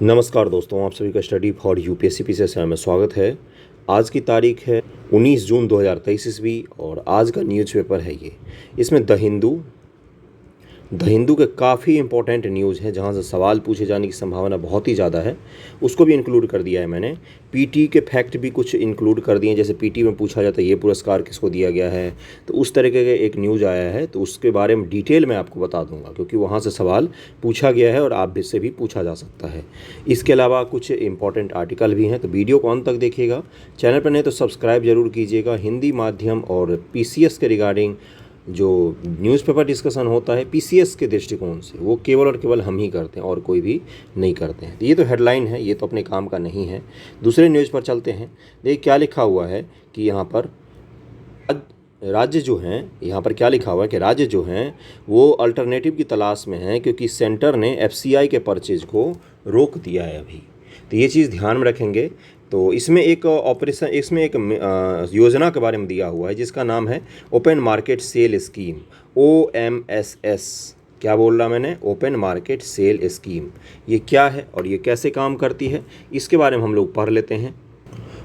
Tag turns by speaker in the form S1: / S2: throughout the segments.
S1: नमस्कार दोस्तों, आप सभी का स्टडी फॉर यूपीएससी पीसीएस में स्वागत है। आज की तारीख है 19 जून 2023 ईस्वी और आज का न्यूज़पेपर है ये। इसमें द हिंदू के काफ़ी इंपॉर्टेंट न्यूज़ है जहाँ से सवाल पूछे जाने की संभावना बहुत ही ज़्यादा है, उसको भी इंक्लूड कर दिया है मैंने। पीटी के फैक्ट भी कुछ इंक्लूड कर दिए, जैसे पीटी में पूछा जाता है ये पुरस्कार किसको दिया गया है, तो उस तरीके का एक न्यूज़ आया है, तो उसके बारे में डिटेल में आपको बता दूंगा क्योंकि वहाँ से सवाल पूछा गया है और आप भी से भी पूछा जा सकता है। इसके अलावा कुछ इंपॉर्टेंट आर्टिकल भी हैं, तो वीडियो को अंत तक देखिएगा। चैनल पर नहीं तो सब्सक्राइब जरूर कीजिएगा। हिंदी माध्यम और पीसीएस के रिगार्डिंग जो न्यूज़पेपर डिस्कशन होता है पीसीएस के दृष्टिकोण से, वो केवल और केवल हम ही करते हैं और कोई भी नहीं करते हैं। तो ये तो हेडलाइन है, ये तो अपने काम का नहीं है। दूसरे न्यूज़ पर चलते हैं। देखिए क्या लिखा हुआ है कि यहाँ पर राज्य जो हैं, यहाँ पर क्या लिखा हुआ है कि राज्य जो हैं वो अल्टरनेटिव की तलाश में हैं क्योंकि सेंटर ने एफसीआई के परचेज को रोक दिया है अभी। तो ये चीज़ ध्यान में रखेंगे। तो इसमें एक योजना के बारे में दिया हुआ है जिसका नाम है open market sale scheme, OMSS। क्या बोल रहा मैंने? Open market sale scheme. ये क्या है और ये कैसे काम करती है, इसके बारे में हम लोग पढ़ लेते हैं।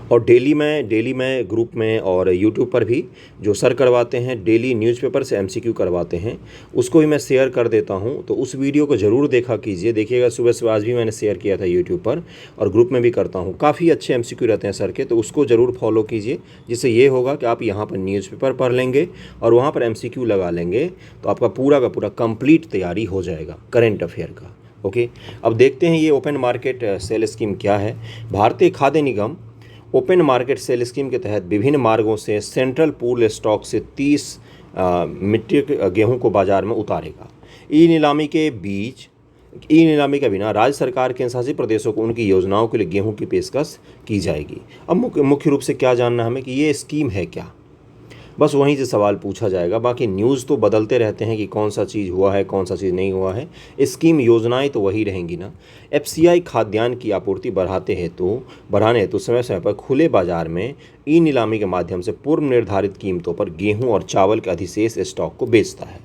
S1: और डेली में ग्रुप में और यूट्यूब पर भी जो सर करवाते हैं, डेली न्यूज़पेपर से MCQ करवाते हैं, उसको भी मैं शेयर कर देता हूं। तो उस वीडियो को ज़रूर देखा कीजिए, देखिएगा। सुबह आज भी मैंने शेयर किया था यूट्यूब पर और ग्रुप में भी करता हूं। काफ़ी अच्छे MCQ रहते हैं सर के, तो उसको ज़रूर फॉलो कीजिए। जिससे ये होगा कि आप यहाँ पर न्यूज़पेपर पढ़ लेंगे और वहाँ पर MCQ लगा लेंगे, तो आपका पूरा का पूरा कंप्लीट तैयारी हो जाएगा करेंट अफेयर का। ओके, अब देखते हैं ये ओपन मार्केट सेल स्कीम क्या है। भारतीय खाद्य निगम ओपन मार्केट सेल स्कीम के तहत विभिन्न मार्गों से सेंट्रल पूल स्टॉक से 30 मीट्रिक गेहूं को बाजार में उतारेगा। ई नीलामी के बिना राज्य सरकार के शासित प्रदेशों को उनकी योजनाओं के लिए गेहूं की पेशकश की जाएगी। अब मुख्य रूप से क्या जानना हमें कि ये स्कीम है क्या, बस वहीं से सवाल पूछा जाएगा। बाकी न्यूज़ तो बदलते रहते हैं कि कौन सा चीज़ हुआ है, कौन सा चीज़ नहीं हुआ है। स्कीम योजनाएं तो वही रहेंगी ना। एफसीआई खाद्यान्न की आपूर्ति बढ़ाने हेतु समय समय पर खुले बाजार में ई नीलामी के माध्यम से पूर्व निर्धारित कीमतों पर गेहूं और चावल के अधिशेष स्टॉक को बेचता है।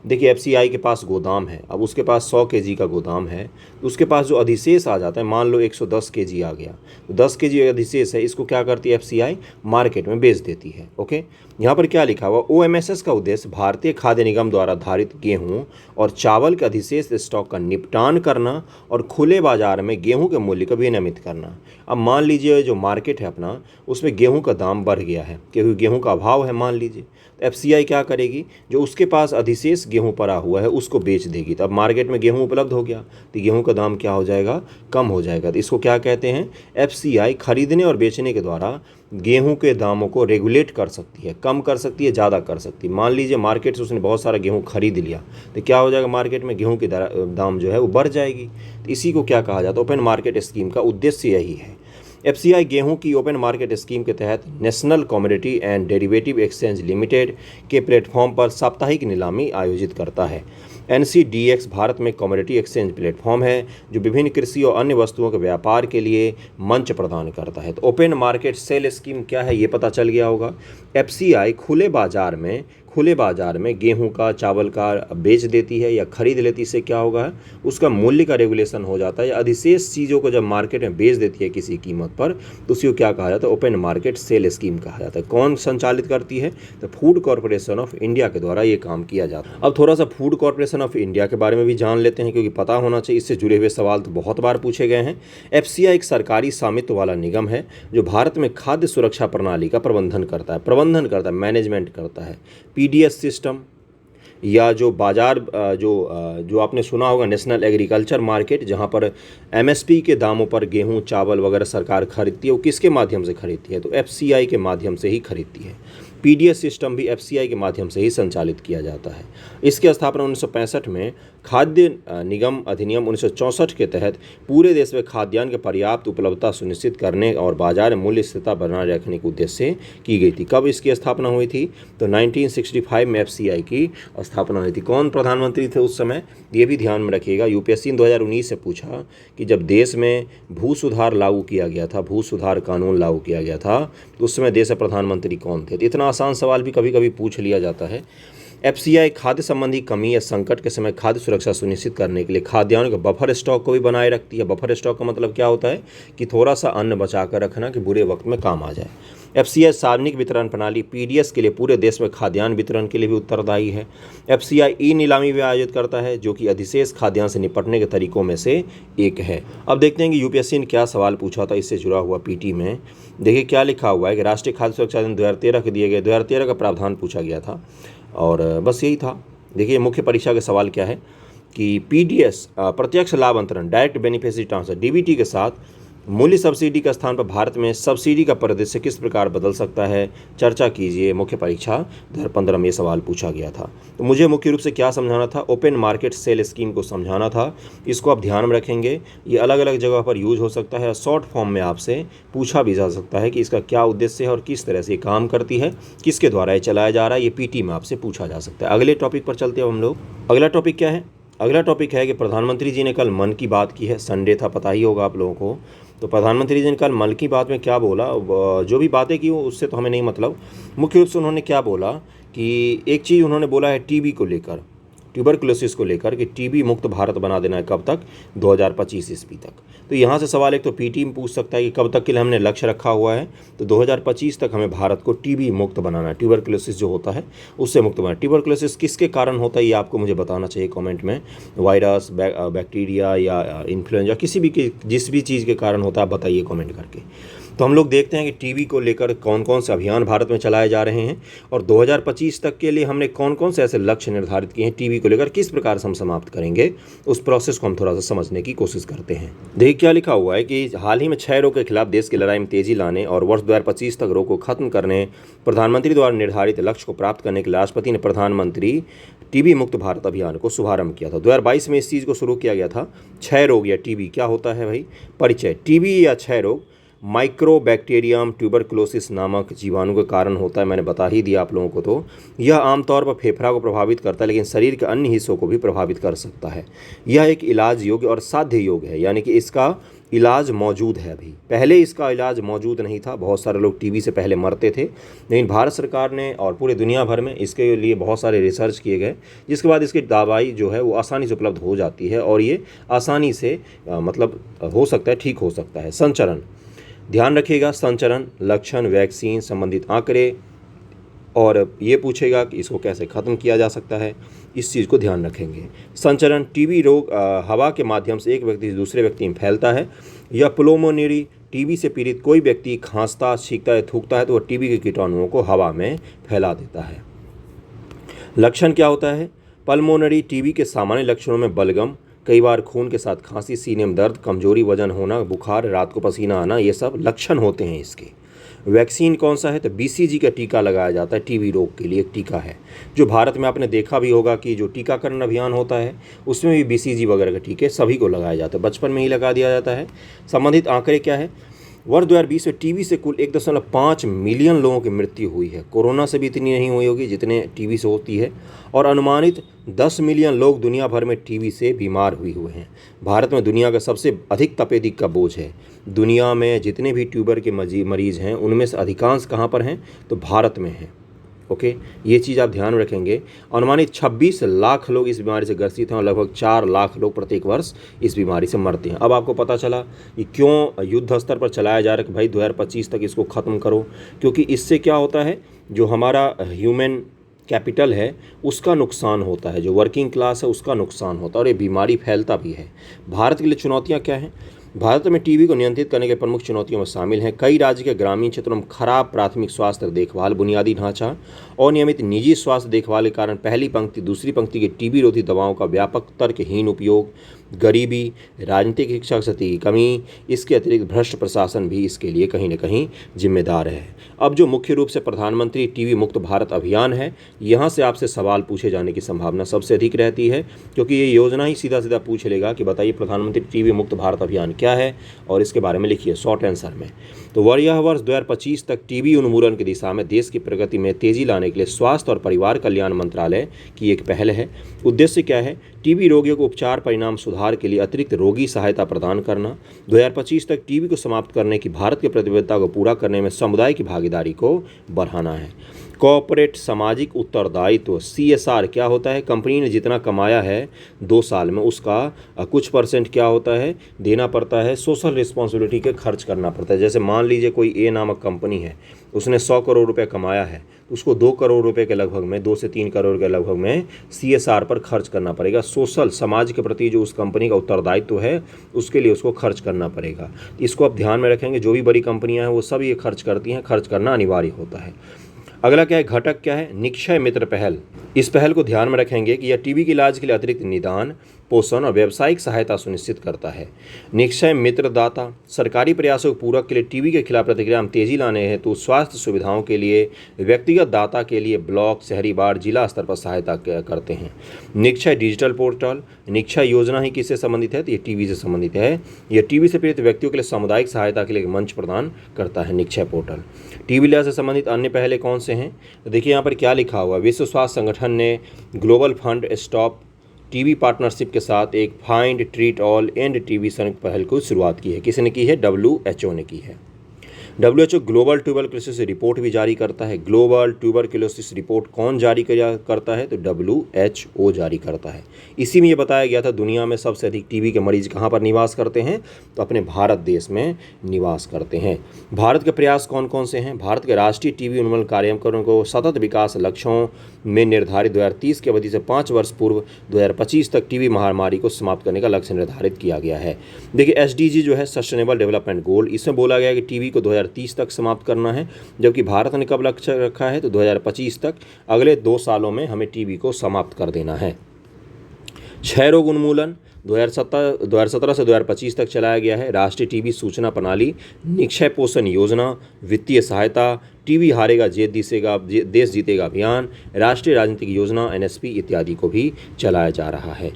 S1: देखिए एफसीआई के पास गोदाम है, अब उसके पास 100 केजी का गोदाम है, तो उसके पास जो अधिशेष आ जाता है, मान लो 110 केजी आ गया, तो 10 केजी अधिशेष है, इसको क्या करती है एफसीआई? मार्केट में बेच देती है। ओके, यहाँ पर क्या लिखा हुआ? OMSS का उद्देश्य भारतीय खाद्य निगम द्वारा धारित गेहूं और चावल के अधिशेष स्टॉक का निपटान करना और खुले बाजार में गेहूं के मूल्य को विनियमित करना। अब मान लीजिए जो मार्केट है अपना, उसमें गेहूं का दाम बढ़ गया है क्योंकि गेहूं का अभाव है मान लीजिए, तो एफसीआई क्या करेगी? जो उसके पास अधिशेष गेहूं पड़ा हुआ है उसको बेच देगी। तो अब मार्केट में गेहूं उपलब्ध हो गया तो गेहूं का दाम क्या हो जाएगा? कम हो जाएगा। तो इसको क्या कहते हैं? एफसीआई खरीदने और बेचने के द्वारा गेहूं के दामों को रेगुलेट कर सकती है, कम कर सकती है, ज़्यादा कर सकती है। मान लीजिए मार्केट से उसने बहुत सारा गेहूं खरीद लिया तो क्या हो जाएगा? मार्केट में गेहूं की दाम जो है वो बढ़ जाएगी। तो इसी को क्या कहा जाता है? ओपन मार्केट स्कीम का उद्देश्य यही है। एफसीआई गेहूं की ओपन मार्केट स्कीम के तहत national commodity and derivative exchange limited के प्लेटफॉर्म पर साप्ताहिक नीलामी आयोजित करता है। NCDX भारत में कमोडिटी एक्सचेंज प्लेटफॉर्म है जो विभिन्न कृषि और अन्य वस्तुओं के व्यापार के लिए मंच प्रदान करता है। तो ओपन मार्केट सेल स्कीम क्या है ये पता चल गया होगा। एफसीआई खुले बाजार में गेहूं का, चावल का बेच देती है या खरीद लेती, इससे क्या होगा? उसका मूल्य का रेगुलेशन हो जाता है। या अधिशेष चीज़ों को जब मार्केट में बेच देती है किसी कीमत पर, तो उसी को क्या कहा जाता है? ओपन मार्केट सेल स्कीम कहा जाता है। कौन संचालित करती है? तो फूड कॉरपोरेशन ऑफ इंडिया के द्वारा ये काम किया जाता है। अब थोड़ा सा फूड कॉरपोरेशन ऑफ इंडिया के बारे में भी जान लेते हैं क्योंकि पता होना चाहिए, इससे जुड़े हुए सवाल तो बहुत बार पूछे गए हैं। एफसीआई एक सरकारी स्वामित्व वाला निगम है जो भारत में खाद्य सुरक्षा प्रणाली का प्रबंधन करता है, मैनेजमेंट करता है। PDS सिस्टम या जो बाजार जो आपने सुना होगा नेशनल एग्रीकल्चर मार्केट, जहाँ पर MSP के दामों पर गेहूं, चावल वगैरह सरकार खरीदती है, वो किसके माध्यम से खरीदती है? तो एफसीआई के माध्यम से ही खरीदती है। PDS सिस्टम भी एफसीआई के माध्यम से ही संचालित किया जाता है। इसकी स्थापना 1965 में खाद्य निगम अधिनियम 1964 के तहत पूरे देश में खाद्यान्न की पर्याप्त उपलब्धता सुनिश्चित करने और बाजार मूल्य स्थिरता बनाए रखने के उद्देश्य से की गई थी। कब इसकी स्थापना हुई थी? तो 1965 में एफसीआई की स्थापना हुई थी। कौन प्रधानमंत्री थे उस समय? ये भी ध्यान में रखिएगा। यूपीएससी 2019 से पूछा कि जब देश में भू सुधार कानून लागू किया गया था, तो उस समय देश के प्रधानमंत्री कौन थे? तो इतना आसान सवाल भी कभी कभी पूछ लिया जाता है। एफसीआई खाद्य संबंधी कमी या संकट के समय खाद्य सुरक्षा सुनिश्चित करने के लिए खाद्यान्नों के बफर स्टॉक को भी बनाए रखती है। बफर स्टॉक का मतलब क्या होता है कि थोड़ा सा अन्न बचा कर रखना कि बुरे वक्त में काम आ जाए। एफसीआई सार्वजनिक वितरण प्रणाली पीडीएस के लिए पूरे देश में खाद्यान्न वितरण के लिए भी उत्तरदायी है। एफसीआई ई नीलामी भी आयोजित करता है जो कि अधिशेष खाद्यान्न से निपटने के तरीकों में से एक है। अब देखते हैं कि यूपीएससी ने क्या सवाल पूछा था इससे जुड़ा हुआ पीटी में। देखिए क्या लिखा हुआ है कि राष्ट्रीय खाद्य सुरक्षा अधिनियम 2013 के दिए गए 2013 का प्रावधान पूछा गया था और बस यही था। देखिए मुख्य परीक्षा के सवाल क्या है कि पीडीएस प्रत्यक्ष लाभ अंतरण डायरेक्ट बेनिफिशियरी ट्रांसफर डीबीटी के साथ मूल्य सब्सिडी का स्थान पर भारत में सब्सिडी का परिदृश्य किस प्रकार बदल सकता है, चर्चा कीजिए। मुख्य परीक्षा 2015 में ये सवाल पूछा गया था। तो मुझे मुख्य रूप से क्या समझाना था, ओपन मार्केट सेल स्कीम को समझाना था। इसको आप ध्यान में रखेंगे, ये अलग अलग जगह पर यूज हो सकता है। शॉर्ट फॉर्म में आपसे पूछा भी जा सकता है कि इसका क्या उद्देश्य है और किस तरह से ये काम करती है, किसके द्वारा ये चलाया जा रहा है, ये पीटी में आपसे पूछा जा सकता है। अगले टॉपिक पर चलते हैं हम लोग। अगला टॉपिक क्या है? अगला टॉपिक है कि प्रधानमंत्री जी ने कल मन की बात की है। संडे था, पता ही होगा आप लोगों को। तो प्रधानमंत्री जी ने कल मन की बात में क्या बोला, जो भी बातें की वो उससे तो हमें नहीं मतलब। मुख्य रूप से उन्होंने क्या बोला कि एक चीज़ उन्होंने बोला है टीबी को लेकर, ट्यूबरकुलोसिस को लेकर कि टीबी मुक्त भारत बना देना है। कब तक? 2025 ईस्वी तक। तो यहाँ से सवाल एक तो पीटी में पूछ सकता है कि कब तक के लिए हमने लक्ष्य रखा हुआ है, तो 2025 तक हमें भारत को टीबी मुक्त बनाना है, ट्यूबरकुलोसिस जो होता है उससे मुक्त बनाना। ट्यूबरकुलोसिस किसके कारण होता है ये आपको मुझे बताना चाहिए कमेंट में। वायरस, बैक्टीरिया या इन्फ्लुएंजा, जिस भी चीज़ के कारण होता है आप बताइए कमेंट करके। तो हम लोग देखते हैं कि टीबी को लेकर कौन कौन से अभियान भारत में चलाए जा रहे हैं और 2025 तक के लिए हमने कौन कौन से ऐसे लक्ष्य निर्धारित किए हैं टीबी को लेकर, किस प्रकार से हम समाप्त करेंगे, उस प्रोसेस को हम थोड़ा सा समझने की कोशिश करते हैं। देखिए क्या लिखा हुआ है कि हाल ही में क्षय रोग के खिलाफ देश की लड़ाई में तेजी लाने और वर्ष 2025 तक रोग को खत्म करने प्रधानमंत्री द्वारा निर्धारित लक्ष्य को प्राप्त करने के लिए राष्ट्रपति ने प्रधानमंत्री टीबी मुक्त भारत अभियान को शुभारंभ किया था। 2022 में इस चीज़ को शुरू किया गया था। क्षय रोग या टीबी क्या होता है भाई? परिचय। टीबी या क्षय रोग माइक्रोबैक्टीरियम ट्यूबरकुलोसिस नामक जीवाणु के कारण होता है, मैंने बता ही दिया आप लोगों को। तो यह आमतौर पर फेफड़ा को प्रभावित करता है लेकिन शरीर के अन्य हिस्सों को भी प्रभावित कर सकता है। यह एक इलाज योग्य और साध्य योग है, यानी कि इसका इलाज मौजूद है। अभी पहले इसका इलाज मौजूद नहीं था, बहुत सारे लोग टीबी से पहले मरते थे, लेकिन भारत सरकार ने और पूरे दुनिया भर में इसके लिए बहुत सारे रिसर्च किए गए, जिसके बाद इसकी दवाई जो है वो आसानी से उपलब्ध हो जाती है और ये आसानी से मतलब हो सकता है, ठीक हो सकता है। संचरण ध्यान रखिएगा, संचरण, लक्षण, वैक्सीन संबंधित आंकड़े, और ये पूछेगा कि इसको कैसे ख़त्म किया जा सकता है, इस चीज़ को ध्यान रखेंगे। संचरण टीबी रोग हवा के माध्यम से एक व्यक्ति से दूसरे व्यक्ति में फैलता है। यह पुल्मोनरी टीबी से पीड़ित कोई व्यक्ति खांसता, छींकता या थूकता है तो वह टीबी के कीटाणुओं को हवा में फैला देता है। लक्षण क्या होता है? पल्मोनरी टीबी के सामान्य लक्षणों में बलगम, कई बार खून के साथ खांसी, सीने में दर्द, कमजोरी, वजन होना, बुखार, रात को पसीना आना, ये सब लक्षण होते हैं इसके। वैक्सीन कौन सा है? तो बीसीजी का टीका लगाया जाता है। टीबी रोग के लिए एक टीका है जो भारत में आपने देखा भी होगा कि जो टीकाकरण अभियान होता है उसमें भी बीसीजी वगैरह के टीके सभी को लगाए जाते हैं, बचपन में ही लगा दिया जाता है। संबंधित आंकड़े क्या है? वर्ष 2020 में टीबी से कुल 1.5 मिलियन लोगों की मृत्यु हुई है। कोरोना से भी इतनी नहीं हुई होगी जितने टीबी से होती है, और अनुमानित 10 मिलियन लोग दुनिया भर में टीबी से बीमार हुए हैं। भारत में दुनिया का सबसे अधिक तपेदिक का बोझ है। दुनिया में जितने भी ट्यूबर के मरीज हैं उनमें से अधिकांश कहाँ पर हैं? तो भारत में हैं। ओके, ये चीज़ आप ध्यान रखेंगे। अनुमानित 26 लाख लोग इस बीमारी से ग्रसित हैं और लगभग 4 लाख लोग प्रत्येक वर्ष इस बीमारी से मरते हैं। अब आपको पता चला कि क्यों युद्ध स्तर पर चलाया जा रहा है कि भाई 2025 तक इसको ख़त्म करो, क्योंकि इससे क्या होता है, जो हमारा ह्यूमन कैपिटल है उसका नुकसान होता है, जो वर्किंग क्लास है उसका नुकसान होता है और ये बीमारी फैलता भी है। भारत के लिए चुनौतियाँ क्या हैं? भारत में टीबी को नियंत्रित करने के प्रमुख चुनौतियों में शामिल हैं कई राज्य के ग्रामीण क्षेत्रों में खराब प्राथमिक स्वास्थ्य देखभाल बुनियादी ढांचा, अनियमित निजी स्वास्थ्य देखभाल के कारण पहली पंक्ति दूसरी पंक्ति के टीबी रोधी दवाओं का व्यापक तर्कहीन उपयोग, गरीबी, राजनीतिक इच्छा शक्ति की कमी, इसके अतिरिक्त भ्रष्ट प्रशासन भी इसके लिए कहीं न कहीं जिम्मेदार है। अब जो मुख्य रूप से प्रधानमंत्री टीबी मुक्त भारत अभियान है, यहाँ से आपसे सवाल पूछे जाने की संभावना सबसे अधिक रहती है, क्योंकि ये योजना ही सीधा सीधा पूछ लेगा कि बताइए प्रधानमंत्री टीबी मुक्त भारत अभियान क्या है और इसके बारे में लिखिए शॉर्ट आंसर में। तो वर्ष 2025 तक टीबी उन्मूलन की दिशा में देश की प्रगति में तेजी लाने के लिए स्वास्थ्य और परिवार कल्याण मंत्रालय की एक पहल है। उद्देश्य क्या है? टीबी रोगियों को उपचार परिणाम सुधार के लिए अतिरिक्त रोगी सहायता प्रदान करना। 2025 तक टीबी को समाप्त करने की भारत की प्रतिबद्धता को पूरा करने में समुदाय की भागीदारी को बढ़ाना है। कॉर्पोरेट सामाजिक उत्तरदायित्व CSR क्या होता है? कंपनी ने जितना कमाया है 2 साल में उसका कुछ परसेंट क्या होता है, देना पड़ता है, सोशल रिस्पॉन्सिबिलिटी के खर्च करना पड़ता है। जैसे मान लीजिए कोई A नामक कंपनी है, उसने 100 करोड़ रुपए कमाया है, तो उसको 2 करोड़ रुपए के लगभग में, 2 से 3 करोड़ के लगभग में CSR पर खर्च करना पड़ेगा। सोशल, समाज के प्रति जो उस कंपनी का उत्तरदायित्व है उसके लिए उसको खर्च करना पड़ेगा। इसको आप ध्यान में रखेंगे। जो भी बड़ी कंपनियां हैं वो सब ये खर्च करती हैं, खर्च करना अनिवार्य होता है। अगला क्या है, घटक क्या है? निक्षय मित्र पहल। इस पहल को ध्यान में रखेंगे कि यह टीबी के इलाज के लिए अतिरिक्त निदान, पोषण और व्यावसायिक सहायता सुनिश्चित करता है। निक्षय मित्र दाता सरकारी प्रयासों के पूरक के लिए टीबी के खिलाफ प्रतिक्रिया में तेजी लाने हेतु स्वास्थ्य सुविधाओं के लिए व्यक्तिगत दाता के लिए ब्लॉक, शहरी वार्ड, जिला स्तर पर सहायता करते हैं। निक्षय डिजिटल पोर्टल, निक्षय योजना ही किससे संबंधित है? तो ये टीबी से संबंधित है। यह टीबी से पीड़ित व्यक्तियों के लिए सामुदायिक सहायता के लिए एक मंच प्रदान करता है निक्षय पोर्टल। टीबी इलाज से संबंधित अन्य पहले कौन से हैं? तो देखिए यहाँ पर क्या लिखा हुआ है, विश्व स्वास्थ्य संगठन ने global fund stop TB partnership के साथ एक find, treat all, end TB संयुक्त पहल की शुरुआत की है। किसने की है? WHO ने की है। WHO ग्लोबल ट्यूबरक्लोसिस रिपोर्ट भी जारी करता है। ग्लोबल ट्यूबरक्लोसिस रिपोर्ट कौन जारी करता है? तो WHO जारी करता है। इसी में ये बताया गया था दुनिया में सबसे अधिक टीबी के मरीज कहाँ पर निवास करते हैं? तो अपने भारत देश में निवास करते हैं। भारत के प्रयास कौन कौन से हैं? भारत के राष्ट्रीय टीबी उन्मूलन कार्यक्रम को सतत विकास लक्ष्यों में निर्धारित 2030 की अवधि से 5 वर्ष पूर्व 2025 तक टीबी महामारी को समाप्त करने का लक्ष्य निर्धारित किया गया है। देखिए SDG जो है सस्टेनेबल डेवलपमेंट गोल, इसमें बोला गया है कि टीबी को 2030 तक समाप्त करना है, जबकि भारत ने कब लक्ष्य रखा है? तो 2025 तक, अगले 2 सालों में हमें टीबी को समाप्त कर देना है। क्षय रोग उन्मूलन 2017 से 2025 तक चलाया गया है। राष्ट्रीय टीबी सूचना प्रणाली, निक्षय पोषण योजना, वित्तीय सहायता, टीबी हारेगा देश जीतेगा अभियान, राष्ट्रीय राजनीतिक योजना NSP इत्यादि को भी चलाया जा रहा है।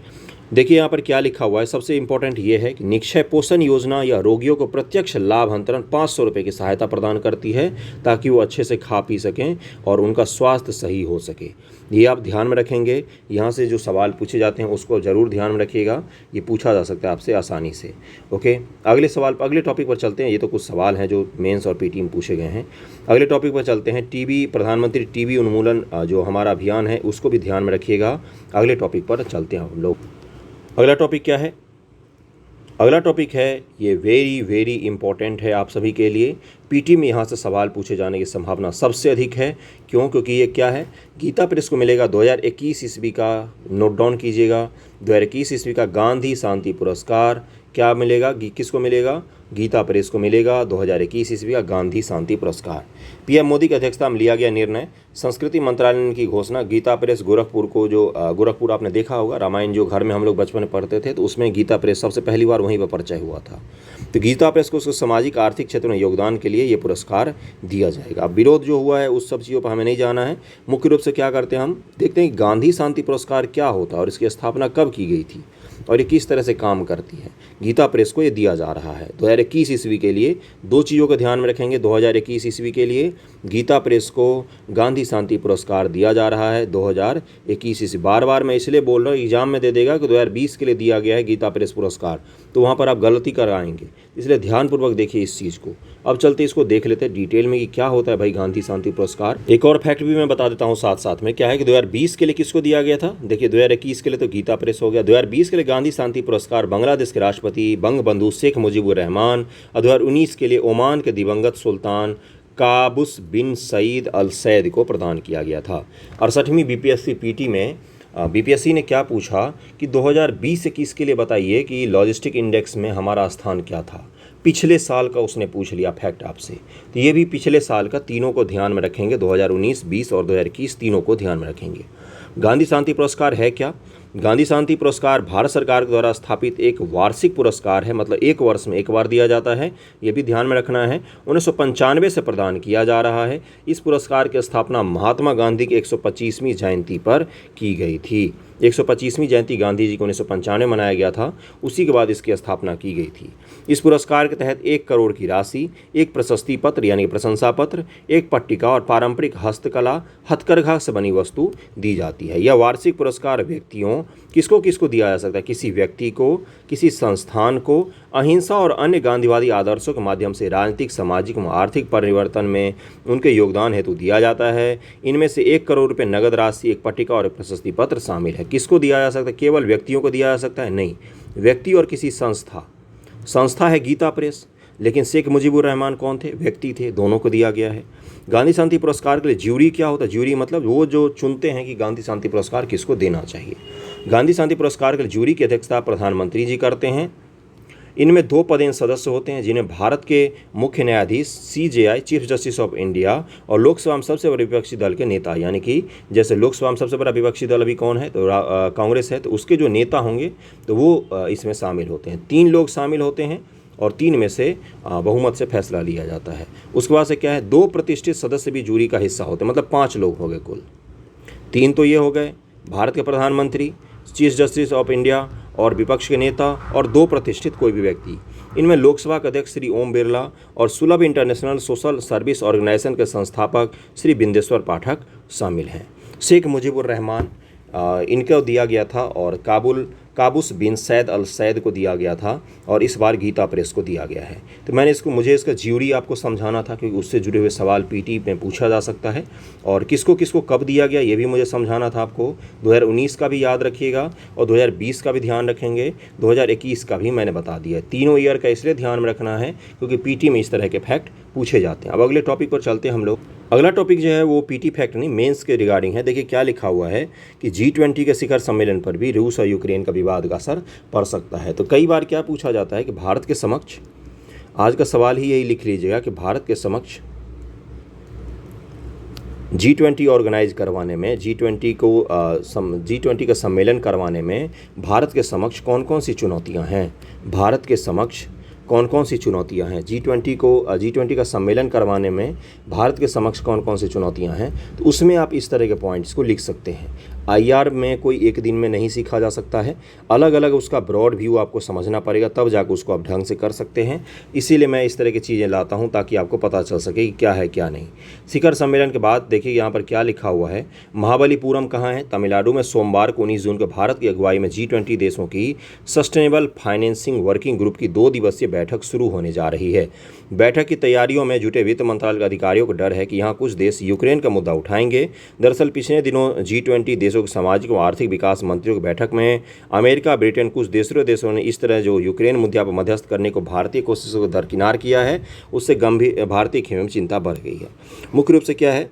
S1: देखिए यहाँ पर क्या लिखा हुआ है, सबसे इंपॉर्टेंट ये है कि निक्षय पोषण योजना या रोगियों को प्रत्यक्ष लाभ अंतरण 500 रुपये की सहायता प्रदान करती है ताकि वो अच्छे से खा पी सकें और उनका स्वास्थ्य सही हो सके। ये आप ध्यान में रखेंगे। यहाँ से जो सवाल पूछे जाते हैं उसको ज़रूर ध्यान में रखिएगा, ये पूछा जा सकता है आपसे आसानी से। ओके, अगले टॉपिक पर चलते हैं। ये तो कुछ सवाल हैं जो मेंस और PT में पूछे गए हैं। अगले टॉपिक पर चलते हैं। टीबी, प्रधानमंत्री टीबी उन्मूलन जो हमारा अभियान है उसको भी ध्यान में रखिएगा। अगले टॉपिक पर चलते हैं हम लोग। अगला टॉपिक क्या है? अगला टॉपिक है, ये वेरी इंपॉर्टेंट है आप सभी के लिए। PT में यहाँ से सवाल पूछे जाने की संभावना सबसे अधिक है। क्यों? क्योंकि ये क्या है, गीता प्रेस को मिलेगा 2021 ईस्वी का, नोट डाउन कीजिएगा, 2021 ईस्वी का गांधी शांति पुरस्कार। क्या मिलेगा? किसको मिलेगा? गीता प्रेस को मिलेगा 2021 ईस्वी का गांधी शांति पुरस्कार। PM मोदी की अध्यक्षता में लिया गया निर्णय, संस्कृति मंत्रालय ने की घोषणा। गीता प्रेस गोरखपुर को, जो गोरखपुर आपने देखा होगा, रामायण जो घर में हम लोग बचपन में पढ़ते थे तो उसमें गीता प्रेस सबसे पहली बार वहीं पर परिचय हुआ था। तो गीता प्रेस को उसके सामाजिक आर्थिक क्षेत्र में योगदान के लिए ये पुरस्कार दिया जाएगा। अब विरोध जो हुआ है उस सब चीज़ों पर हमें नहीं जाना है। मुख्य रूप से क्या करते हैं, हम देखते हैं कि गांधी शांति पुरस्कार क्या होता है और इसकी स्थापना कब की गई थी और ये किस तरह से काम करती है। गीता प्रेस को ये दिया जा रहा है 2021 ईस्वी के लिए। 2 चीज़ों को ध्यान में रखेंगे। 2021 ईस्वी के लिए गीता प्रेस को गांधी शांति पुरस्कार दिया जा रहा है 2021 ईस्वी। बार मैं इसलिए बोल रहा हूँ, एग्जाम में दे देगा कि 2020 के लिए दिया गया है गीता प्रेस पुरस्कार, तो वहाँ पर आप गलती कराएंगे, इसलिए ध्यानपूर्वक देखिए इस चीज़ को। अब चलते इसको देख लेते हैं डिटेल में कि क्या होता है भाई गांधी शांति पुरस्कार। एक और फैक्ट भी मैं बता देता हूँ साथ साथ में, क्या है कि 2020 के लिए किसको दिया गया था। देखिए 2021 के लिए तो गीता प्रेस हो गया, 2020 के लिए गांधी शांति पुरस्कार बांग्लादेश के राष्ट्रपति बंगबंधु शेख मुजीबुर रहमान, और 2019 के लिए ओमान के दिवंगत सुल्तान काबूस बिन सईद अल सैद को प्रदान किया गया था। 68वीं BPSC PT में BPSC ने क्या पूछा कि 2020-21 के लिए बताइए कि लॉजिस्टिक इंडेक्स में हमारा स्थान क्या था। पिछले साल का उसने पूछ लिया फैक्ट आपसे, तो ये भी पिछले साल का, तीनों को ध्यान में रखेंगे, 2019, 20 और 2021 तीनों को ध्यान में रखेंगे। गांधी शांति पुरस्कार है क्या? गांधी शांति पुरस्कार भारत सरकार द्वारा स्थापित एक वार्षिक पुरस्कार है, मतलब 1 वर्ष में 1 बार दिया जाता है, ये भी ध्यान में रखना है। 1995 से प्रदान किया जा रहा है। इस पुरस्कार की स्थापना महात्मा गांधी की 125वीं जयंती पर की गई थी। 125वीं जयंती गांधी जी को 1995 मनाया गया था, उसी के बाद इसकी स्थापना की गई थी। इस पुरस्कार के तहत 1 करोड़ की राशि, 1 प्रशस्ति पत्र यानी प्रशंसा पत्र, 1 पट्टिका और पारंपरिक हस्तकला हथकरघा से बनी वस्तु दी जाती है। यह वार्षिक पुरस्कार व्यक्तियों, किसको किसको दिया जा सकता है? किसी व्यक्ति को, किसी संस्थान को अहिंसा और अन्य गांधीवादी आदर्शों के माध्यम से राजनीतिक, सामाजिक व आर्थिक परिवर्तन में उनके योगदान हेतु दिया जाता है। इनमें से 1 करोड़ रुपये नगद राशि, एक पट्टिका और एक प्रशस्ति पत्र शामिल है। किसको दिया जा सकता है? केवल व्यक्तियों को दिया जा सकता है? नहीं, व्यक्ति और किसी संस्था है गीता प्रेस, लेकिन शेख मुजीबुर रहमान कौन थे? व्यक्ति थे, दोनों को दिया गया है। गांधी शांति पुरस्कार के लिए ज्यूरी क्या होता है? ज्यूरी मतलब वो जो चुनते हैं कि गांधी शांति पुरस्कार किसको देना चाहिए। गांधी शांति पुरस्कार के लिए ज्यूरी की अध्यक्षता प्रधानमंत्री जी करते हैं। इनमें 2 पदेन सदस्य होते हैं जिन्हें भारत के मुख्य न्यायाधीश CJI chief justice of India और लोकसभा में सबसे बड़े विपक्षी दल के नेता, यानी कि जैसे लोकसभा में सबसे बड़ा विपक्षी दल अभी कौन है? तो कांग्रेस है, तो उसके जो नेता होंगे तो वो इसमें शामिल होते हैं। 3 लोग शामिल होते हैं और 3 में से बहुमत से फैसला लिया जाता है। उसके बाद से क्या है? 2 प्रतिष्ठित सदस्य भी जूरी का हिस्सा होते हैं, मतलब 5 लोग हो गए कुल। 3 तो ये हो गए भारत के प्रधानमंत्री, चीफ जस्टिस ऑफ इंडिया और विपक्ष के नेता, और 2 प्रतिष्ठित कोई भी व्यक्ति। इनमें लोकसभा के अध्यक्ष श्री ओम बिरला और सुलभ इंटरनेशनल सोशल सर्विस ऑर्गेनाइजेशन के संस्थापक श्री बिंदेश्वर पाठक शामिल हैं। शेख मुजीबुर रहमान इनको दिया गया था और काबूस बिन सैद अल सैद को दिया गया था और इस बार गीता प्रेस को दिया गया है। तो मुझे इसका ज्यूरी आपको समझाना था क्योंकि उससे जुड़े हुए सवाल पीटी में पूछा जा सकता है, और किसको किसको कब दिया गया ये भी मुझे समझाना था आपको। 2019 का भी याद रखिएगा और 2020 का भी ध्यान रखेंगे, 2021 का भी मैंने बता दिया है। तीनों ईयर का इसलिए ध्यान में रखना है क्योंकि पीटी में इस तरह के फैक्ट पूछे जाते हैं। अब अगले टॉपिक पर चलते हैं हम लोग। अगला टॉपिक जो है वो पीटी फैक्ट नहीं, मेंस के रिगार्डिंग है। देखिए क्या लिखा हुआ है कि G20 के शिखर सम्मेलन पर भी रूस और यूक्रेन का विवाद का असर पड़ सकता है। तो कई बार क्या पूछा जाता है कि भारत के समक्ष, आज का सवाल ही यही लिख लीजिएगा कि भारत के समक्ष G20 ऑर्गेनाइज करवाने में, G20 का सम्मेलन करवाने में भारत के समक्ष कौन कौन सी चुनौतियां हैं? भारत के समक्ष कौन कौन सी चुनौतियां हैं? G20 का सम्मेलन करवाने में भारत के समक्ष कौन कौन सी चुनौतियां हैं? तो उसमें आप इस तरह के पॉइंट्स को लिख सकते हैं। IR में कोई एक दिन में नहीं सीखा जा सकता है, अलग अलग उसका ब्रॉड व्यू आपको समझना पड़ेगा, तब जाकर उसको आप ढंग से कर सकते हैं। इसीलिए मैं इस तरह की चीज़ें लाता हूं ताकि आपको पता चल सके कि क्या है क्या नहीं। शिखर सम्मेलन के बाद देखिए यहाँ पर क्या लिखा हुआ है। महाबलीपुरम कहाँ है? तमिलनाडु में। सोमवार को 19 जून को भारत की अगुवाई में G20 देशों की सस्टेनेबल फाइनेंसिंग वर्किंग ग्रुप की 2 दिवसीय बैठक शुरू होने जा रही है। बैठक की तैयारियों में जुटे वित्त मंत्रालय के अधिकारियों को डर है कि यहाँ कुछ देश यूक्रेन का मुद्दा उठाएंगे। दरअसल पिछले दिनों G20 देशों के सामाजिक व आर्थिक विकास मंत्रियों की बैठक में अमेरिका, ब्रिटेन, कुछ दूसरे देशों ने इस तरह जो यूक्रेन मुद्दे पर मध्यस्थ करने को भारतीय कोशिशों को दरकिनार किया है, उससे गंभीर भारतीय खेमे में चिंता बढ़ गई है। मुख्य रूप से क्या है?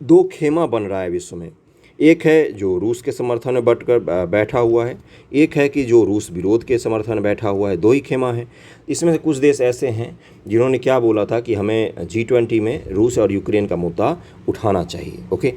S1: 2 खेमा बन रहा है विश्व में। एक है जो रूस के समर्थन में बटकर बैठा हुआ है, एक है कि जो रूस विरोध के समर्थन में बैठा हुआ है। 2 ही खेमा है। इसमें से कुछ देश ऐसे हैं जिन्होंने क्या बोला था कि हमें G20 में रूस और यूक्रेन का मुद्दा उठाना चाहिए। ओके,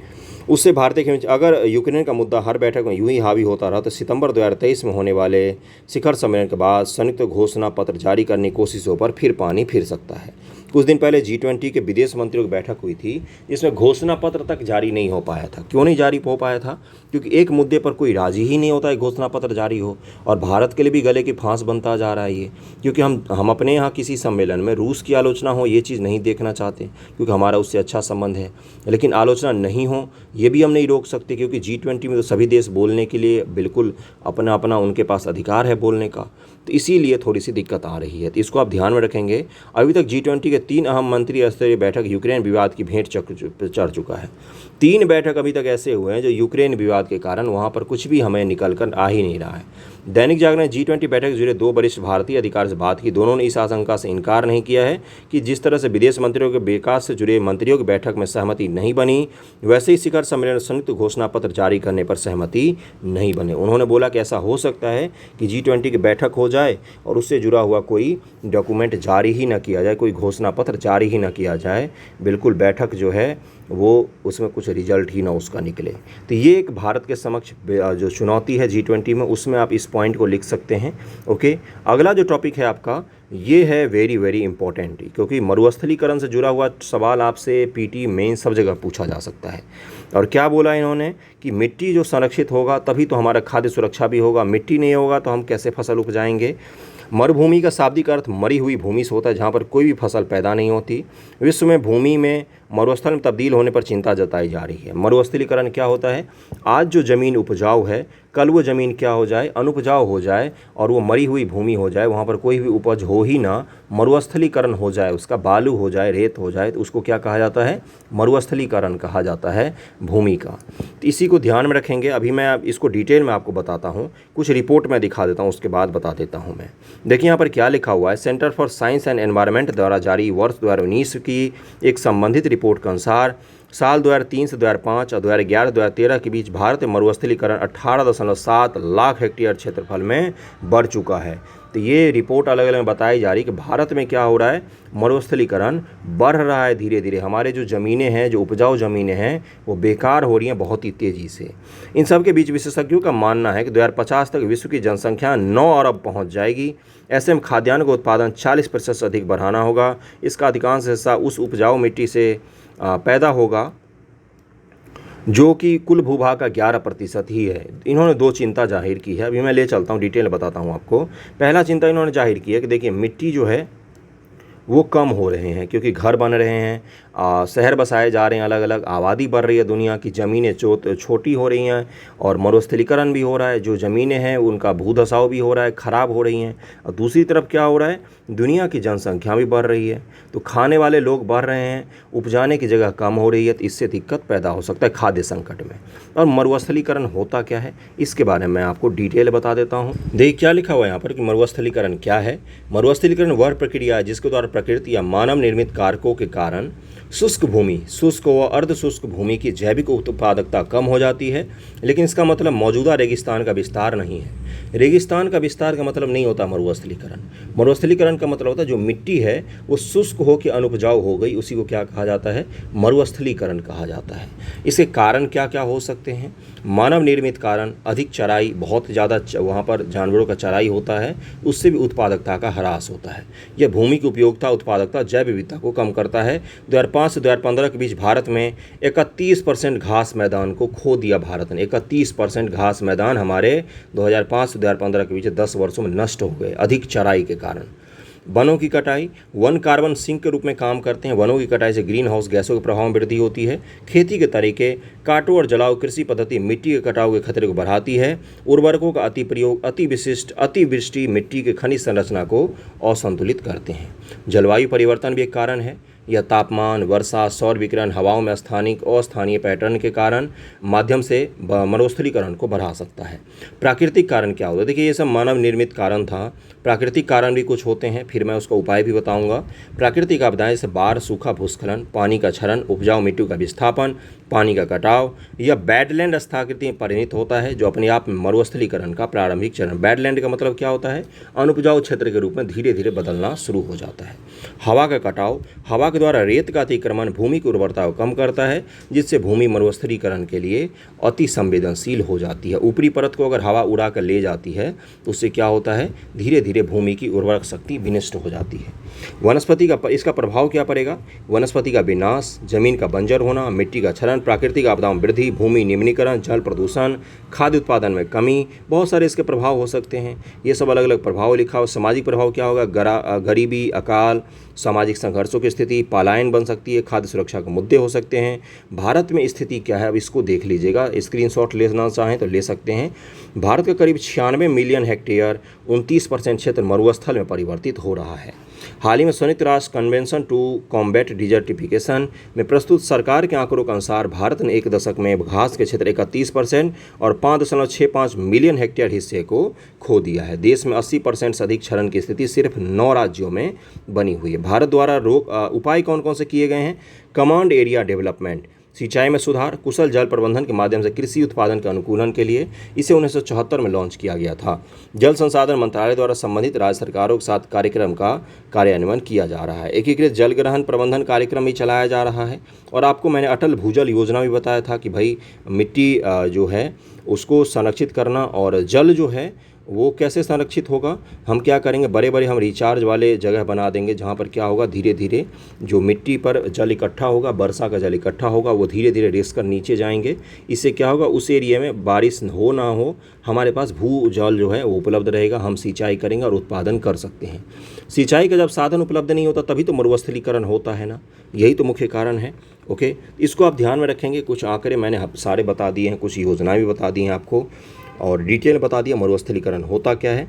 S1: उससे भारतीय खेमे, अगर यूक्रेन का मुद्दा हर बैठक में यूं ही हावी होता रहा तो सितंबर 2023 में होने वाले शिखर सम्मेलन के बाद संयुक्त घोषणा पत्र जारी करने की कोशिशों पर फिर पानी फिर सकता है। कुछ दिन पहले G20 के विदेश मंत्रियों की बैठक हुई थी जिसमें घोषणा पत्र तक जारी नहीं हो पाया था। क्यों नहीं जारी हो पाया था? क्योंकि एक मुद्दे पर कोई राजी ही नहीं होता है घोषणा पत्र जारी हो, और भारत के लिए भी गले की फांस बनता जा रहा है ये, क्योंकि हम अपने यहाँ किसी सम्मेलन में रूस की आलोचना हो ये चीज़ नहीं देखना चाहते क्योंकि हमारा उससे अच्छा संबंध है, लेकिन आलोचना नहीं हो ये भी हम नहीं रोक सकते क्योंकि G20 में तो सभी देश बोलने के लिए बिल्कुल अपना अपना उनके पास अधिकार है बोलने का। तो इसीलिए थोड़ी सी दिक्कत आ रही है, तो इसको आप ध्यान में रखेंगे। अभी तक G20 के 3 अहम मंत्री स्तरीय बैठक यूक्रेन विवाद की भेंट चढ़ चुका है। 3 बैठक अभी तक ऐसे हुए हैं जो यूक्रेन विवाद के कारण वहाँ पर कुछ भी हमें निकल कर आ ही नहीं रहा है। दैनिक जागरण ने G20 बैठक से जुड़े 2 वरिष्ठ भारतीय अधिकारी से बात की। दोनों ने इस आशंका से इनकार नहीं किया है कि जिस तरह से विदेश मंत्रियों के विकास से जुड़े मंत्रियों की बैठक में सहमति नहीं बनी, वैसे ही शिखर सम्मेलन संयुक्त घोषणा पत्र जारी करने पर सहमति नहीं बने। उन्होंने बोला कि ऐसा हो सकता है कि G20 की बैठक हो जाए और उससे जुड़ा हुआ कोई डॉक्यूमेंट जारी ही न किया जाए, कोई घोषणा पत्र जारी ही न किया जाए, बिल्कुल बैठक जो है वो उसमें कुछ रिजल्ट ही ना उसका निकले। तो ये एक भारत के समक्ष जो चुनौती है G20 में, उसमें आप इस पॉइंट को लिख सकते हैं। ओके, अगला जो टॉपिक है आपका ये है वेरी वेरी इंपॉर्टेंट, क्योंकि मरुस्थलीकरण से जुड़ा हुआ सवाल आपसे पीटी मेन सब जगह पूछा जा सकता है। और क्या बोला इन्होंने कि मिट्टी जो संरक्षित होगा तभी तो हमारा खाद्य सुरक्षा भी होगा, मिट्टी नहीं होगा तो हम कैसे फसल उपजाएंगे। मरुभूमि का शाब्दिक अर्थ मरी हुई भूमि से होता है जहाँ पर कोई भी फसल पैदा नहीं होती। विश्व में भूमि में मरुस्थल में तब्दील होने पर चिंता जताई जा रही है। मरुस्थलीकरण क्या होता है? आज जो ज़मीन उपजाऊ है, कल वो ज़मीन क्या हो जाए, अनुपजाऊ हो जाए और वो मरी हुई भूमि हो जाए, वहाँ पर कोई भी उपज हो ही ना, मरुस्थलीकरण हो जाए, उसका बालू हो जाए, रेत हो जाए, तो उसको क्या कहा जाता है? मरुस्थलीकरण कहा जाता है भूमि का। तो इसी को ध्यान में रखेंगे। अभी मैं इसको डिटेल में आपको बताता हूँ, कुछ रिपोर्ट में दिखा देता हूँ, उसके बाद बता देता हूँ मैं। देखिए यहाँ पर क्या लिखा हुआ है, centre for science and environment द्वारा जारी वर्ष 2019 की एक संबंधित रिपोर्ट के अनुसार साल 2003 से 2005 और 2011-2013 के बीच भारत में मरुस्थलीकरण 18.7 लाख हेक्टेयर क्षेत्रफल में बढ़ चुका है। तो ये रिपोर्ट अलग अलग बताई जा रही है कि भारत में क्या हो रहा है, मरुस्थलीकरण बढ़ रहा है धीरे धीरे। हमारे जो ज़मीनें हैं, जो उपजाऊ ज़मीनें हैं, वो बेकार हो रही हैं बहुत ही तेज़ी से। इन सब के बीच विशेषज्ञों का मानना है कि 2050 तक विश्व की जनसंख्या 9 अरब पहुँच जाएगी। ऐसे में खाद्यान्न का उत्पादन 40% से अधिक बढ़ाना होगा। इसका अधिकांश हिस्सा उस उपजाऊ मिट्टी से पैदा होगा जो कि कुल भूभाग का 11% ही है। इन्होंने दो चिंता जाहिर की है, अभी मैं ले चलता हूँ, डिटेल बताता हूँ आपको। पहला चिंता इन्होंने जाहिर की है कि देखिए मिट्टी जो है वो कम हो रहे हैं क्योंकि घर बन रहे हैं, शहर बसाए जा रहे हैं, अलग अलग आबादी बढ़ रही है, दुनिया की ज़मीनें छोटी हो रही हैं और मरुस्थलीकरण भी हो रहा है। जो ज़मीनें हैं उनका भूधसाव भी हो रहा है, ख़राब हो रही हैं। और दूसरी तरफ क्या हो रहा है, दुनिया की जनसंख्या भी बढ़ रही है, तो खाने वाले लोग बढ़ रहे हैं, उपजाने की जगह कम हो रही है, तो इससे दिक्कत पैदा हो सकता है खाद्य संकट में। और मरुस्थलीकरण होता क्या है, इसके बारे में मैं आपको डिटेल बता देता हूँ। देखिए क्या लिखा हुआ है यहाँ पर कि मरुस्थलीकरण क्या है। मरुस्थलीकरण वह प्रक्रिया है जिसके द्वारा प्रकृति या मानव निर्मित कारकों के कारण शुष्क भूमि, शुष्क व अर्ध शुष्क भूमि की जैविक उत्पादकता कम हो जाती है। लेकिन इसका मतलब मौजूदा रेगिस्तान का विस्तार नहीं है। रेगिस्तान का विस्तार का मतलब नहीं होता मरुस्थलीकरण। मरुस्थलीकरण का मतलब होता है जो मिट्टी है वो शुष्क हो के अनुपजाऊ हो गई, उसी को क्या कहा जाता है, मरुस्थलीकरण कहा जाता है। इसके कारण क्या क्या हो सकते हैं? मानव निर्मित कारण, अधिक चराई, बहुत ज़्यादा वहाँ पर जानवरों का चराई होता है, उससे भी उत्पादकता का ह्रास होता है। यह भूमि की उपयोगिता, उत्पादकता, जैव विविधता को कम करता है। 2005 से 2015 के बीच भारत में 31% घास मैदान को खो दिया। भारत ने 31% घास मैदान हमारे 2005 से 2015 के बीच 10 वर्षों में नष्ट हो गए, अधिक चराई के कारण। वनों की कटाई, वन कार्बन सिंक के रूप में काम करते हैं। वनों की कटाई से ग्रीन हाउस गैसों के प्रभाव में वृद्धि होती है। खेती के तरीके, काटो और जलाओ कृषि पद्धति मिट्टी के कटाव के खतरे को बढ़ाती है। उर्वरकों का अति प्रयोग, अतिवृष्टि मिट्टी के खनिज संरचना को असंतुलित करते हैं। जलवायु परिवर्तन भी एक कारण है। यह तापमान, वर्षा, सौर विकिरण, हवाओं में स्थानिक अस्थानीय पैटर्न के कारण माध्यम से मरुस्थलीकरण को बढ़ा सकता है। प्राकृतिक कारण क्या होता है? देखिए ये सब मानव निर्मित कारण था, प्राकृतिक कारण भी कुछ होते हैं, फिर मैं उसका उपाय भी बताऊंगा। प्राकृतिक आपदाएं जैसे बाढ़, सूखा, भूस्खलन, पानी का क्षरण, उपजाऊ मिट्टी का विस्थापन, पानी का कटाव, यह बैडलैंड स्थाकृति में परिणत होता है जो अपने आप में मरुस्थलीकरण का प्रारंभिक चरण। बैडलैंड का मतलब क्या होता है? अनुपजाऊ क्षेत्र के रूप में धीरे धीरे बदलना शुरू हो जाता है। हवा का कटाव, हवा के द्वारा रेत का अतिक्रमण भूमि की उर्वरता को कम करता है, जिससे भूमि मरुस्थलीकरण के लिए अति संवेदनशील हो जाती है। ऊपरी परत को अगर हवा उड़ा कर ले जाती है तो उससे क्या होता है, धीरे धीरे भूमि की उर्वरक शक्ति विनष्ट हो जाती है। वनस्पति का इसका प्रभाव क्या पड़ेगा? वनस्पति का विनाश, जमीन का बंजर होना, मिट्टी का क्षरण, प्राकृतिक आपदाओं में वृद्धि, भूमि निम्नीकरण, जल प्रदूषण, खाद्य उत्पादन में कमी, बहुत सारे इसके प्रभाव हो सकते हैं। ये सब अलग अलग प्रभाव लिखा हो। सामाजिक प्रभाव क्या होगा? गरीबी, अकाल, सामाजिक संघर्षों की स्थिति, पलायन बन सकती है, खाद्य सुरक्षा के मुद्दे हो सकते हैं। भारत में स्थिति क्या है, अब इसको देख लीजिएगा, स्क्रीनशॉट लेना चाहें तो ले सकते हैं। भारत का करीब 96 मिलियन हेक्टेयर, 29% क्षेत्र मरुस्थल में परिवर्तित हो रहा है। हाल ही में संयुक्त राष्ट्र कन्वेंशन टू कॉम्बैट डिजर्टिफिकेशन में प्रस्तुत सरकार के आंकड़ों के अनुसार भारत ने एक दशक में घास के क्षेत्र 31% और 5.65 मिलियन हेक्टेयर हिस्से को खो दिया है। देश में 80% से अधिक क्षरण की स्थिति सिर्फ 9 राज्यों में बनी हुई है। भारत द्वारा उपाय कौन कौन से किए गए हैं? कमांड एरिया डेवलपमेंट, सिंचाई में सुधार, कुशल जल प्रबंधन के माध्यम से कृषि उत्पादन के अनुकूलन के लिए इसे 1974 में लॉन्च किया गया था। जल संसाधन मंत्रालय द्वारा संबंधित राज्य सरकारों के साथ कार्यक्रम का कार्यान्वयन किया जा रहा है। एकीकृत जल ग्रहण प्रबंधन कार्यक्रम भी चलाया जा रहा है। और आपको मैंने अटल भूजल योजना भी बताया था कि भाई मिट्टी जो है उसको संरक्षित करना और जल जो है वो कैसे संरक्षित होगा? हम क्या करेंगे, बड़े बड़े हम रिचार्ज वाले जगह बना देंगे जहाँ पर क्या होगा, धीरे धीरे जो मिट्टी पर जल इकट्ठा होगा, वर्षा का जल इकट्ठा होगा, वो धीरे धीरे रिस कर नीचे जाएंगे। इससे क्या होगा, उस एरिया में बारिश हो ना हो, हमारे पास भू जल जो है वो उपलब्ध रहेगा, हम सिंचाई करेंगे और उत्पादन कर सकते हैं। सिंचाई का जब साधन उपलब्ध नहीं होता तभी तो मरुस्थलीकरण होता है ना, यही तो मुख्य कारण है। ओके, इसको आप ध्यान में रखेंगे। कुछ आंकड़े मैंने सारे बता दिए हैं, कुछ योजनाएं भी बता दी हैं आपको, और डिटेल बता दिया मरुस्थलीकरण होता क्या है।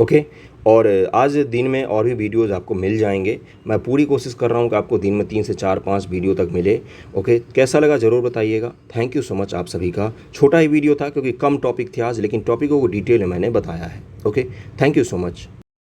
S1: ओके, और आज दिन में और भी वीडियोज़ आपको मिल जाएंगे। मैं पूरी कोशिश कर रहा हूँ कि आपको दिन में 3 से 4-5 वीडियो तक मिले। ओके, कैसा लगा ज़रूर बताइएगा। थैंक यू सो मच आप सभी का। छोटा ही वीडियो था क्योंकि कम टॉपिक थे आज, लेकिन टॉपिकों को डिटेल में मैंने बताया है। Okay, thank you so much.